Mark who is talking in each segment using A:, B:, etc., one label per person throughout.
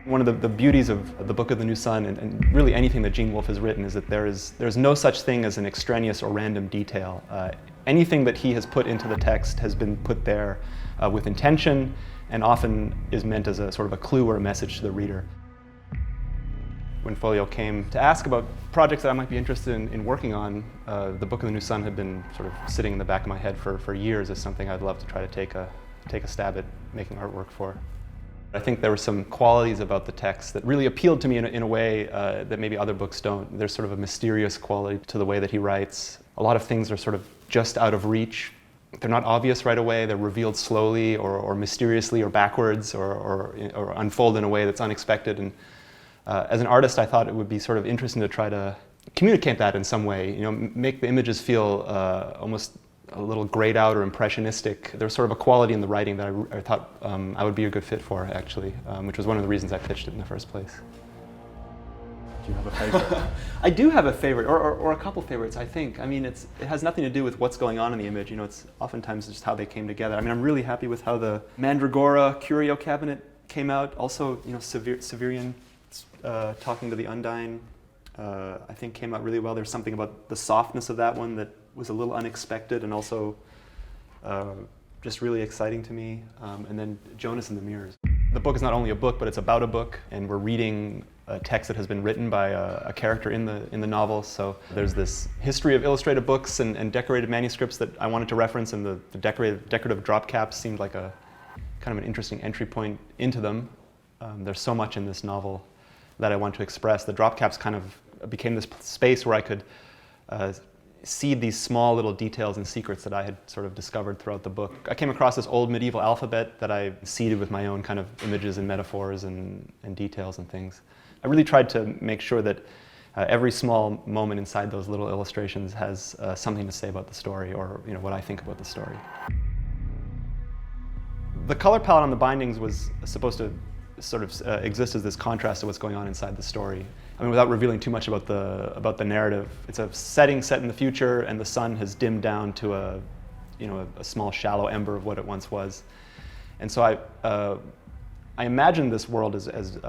A: One of the beauties of the Book of the New Sun, and really anything that Gene Wolfe has written, is that there's no such thing as an extraneous or random detail. Anything that he has put into the text has been put there with intention, and often is meant as a sort of a clue or a message to the reader. When Folio came to ask about projects that I might be interested in working on, the Book of the New Sun had been sort of sitting in the back of my head for years as something I'd love to try to take a stab at making artwork for. I think there were some qualities about the text that really appealed to me in a way that maybe other books don't. There's sort of a mysterious quality to the way that he writes. A lot of things are sort of just out of reach. They're not obvious right away. They're revealed slowly or mysteriously or backwards or unfold in a way that's unexpected. And as an artist, I thought it would be sort of interesting to try to communicate that in some way. You know, make the images feel almost a little grayed out or impressionistic. There's sort of a quality in the writing that I thought I would be a good fit for, actually, which was one of the reasons I pitched it in the first place.
B: Do you have a favorite?
A: I do have a favorite, or a couple favorites, I think. I mean, it has nothing to do with what's going on in the image. You know, it's oftentimes just how they came together. I mean, I'm really happy with how the Mandragora curio cabinet came out. Also, you know, Severian talking to the Undine, I think came out really well. There's something about the softness of that one that was a little unexpected and also just really exciting to me. And then Jonas and the Mirrors. The book is not only a book, but it's about a book, and we're reading a text that has been written by a character in the novel. So there's this history of illustrated books and decorated manuscripts that I wanted to reference, and the decorative drop caps seemed like a kind of an interesting entry point into them. There's so much in this novel that I want to express. The drop caps kind of became this space where I could seed these small little details and secrets that I had sort of discovered throughout the book. I came across this old medieval alphabet that I seeded with my own kind of images and metaphors and details and things. I really tried to make sure that every small moment inside those little illustrations has something to say about the story, or you know, what I think about the story. The color palette on the bindings was supposed to sort of exist as this contrast to what's going on inside the story. I mean, without revealing too much about the narrative, it's a setting set in the future, and the sun has dimmed down to a small shallow ember of what it once was. And so I imagined this world as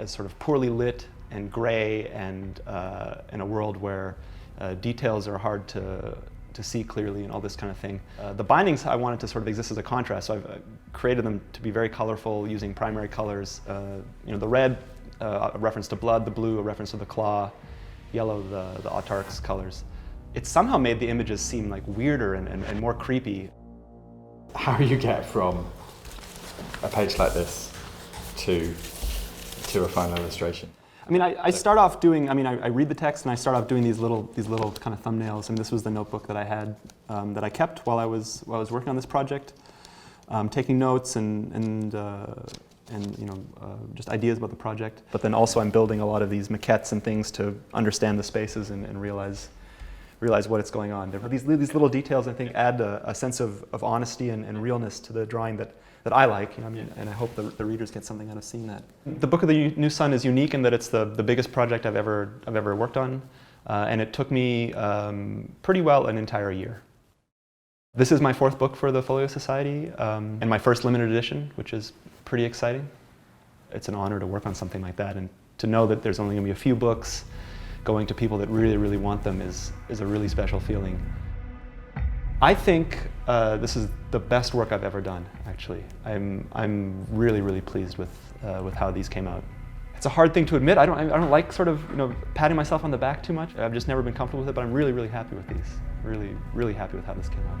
A: sort of poorly lit and gray, and in a world where details are hard to see clearly and all this kind of thing. The bindings I wanted to sort of exist as a contrast, so I've created them to be very colorful using primary colors. You know, the red, a reference to blood; the blue, a reference to the claw; yellow, the autarch's colors. It somehow made the images seem like weirder and more creepy.
B: How do you get from a page like this to a final illustration?
A: I mean, I start off doing, I read the text and I start off doing these little kind of thumbnails. And this was the notebook that I had, that I kept while I was working on this project, taking notes and you know, just ideas about the project. But then also I'm building a lot of these maquettes and things to understand the spaces and realize what it's going on. These little details, I think, add a sense of honesty and realness to the drawing that I like, you know, and I hope the readers get something out of seeing that. The Book of the New Sun is unique in that it's the biggest project I've ever worked on, and it took me pretty well an entire year. This is my fourth book for the Folio Society, and my first limited edition, which is pretty exciting. It's an honor to work on something like that, and to know that there's only going to be a few books going to people that really, really want them is a really special feeling. I think this is the best work I've ever done, actually. I'm really, really pleased with how these came out. It's a hard thing to admit. I don't like sort of, you know, patting myself on the back too much. I've just never been comfortable with it, but I'm really, really happy with these. Really, really happy with how this came out.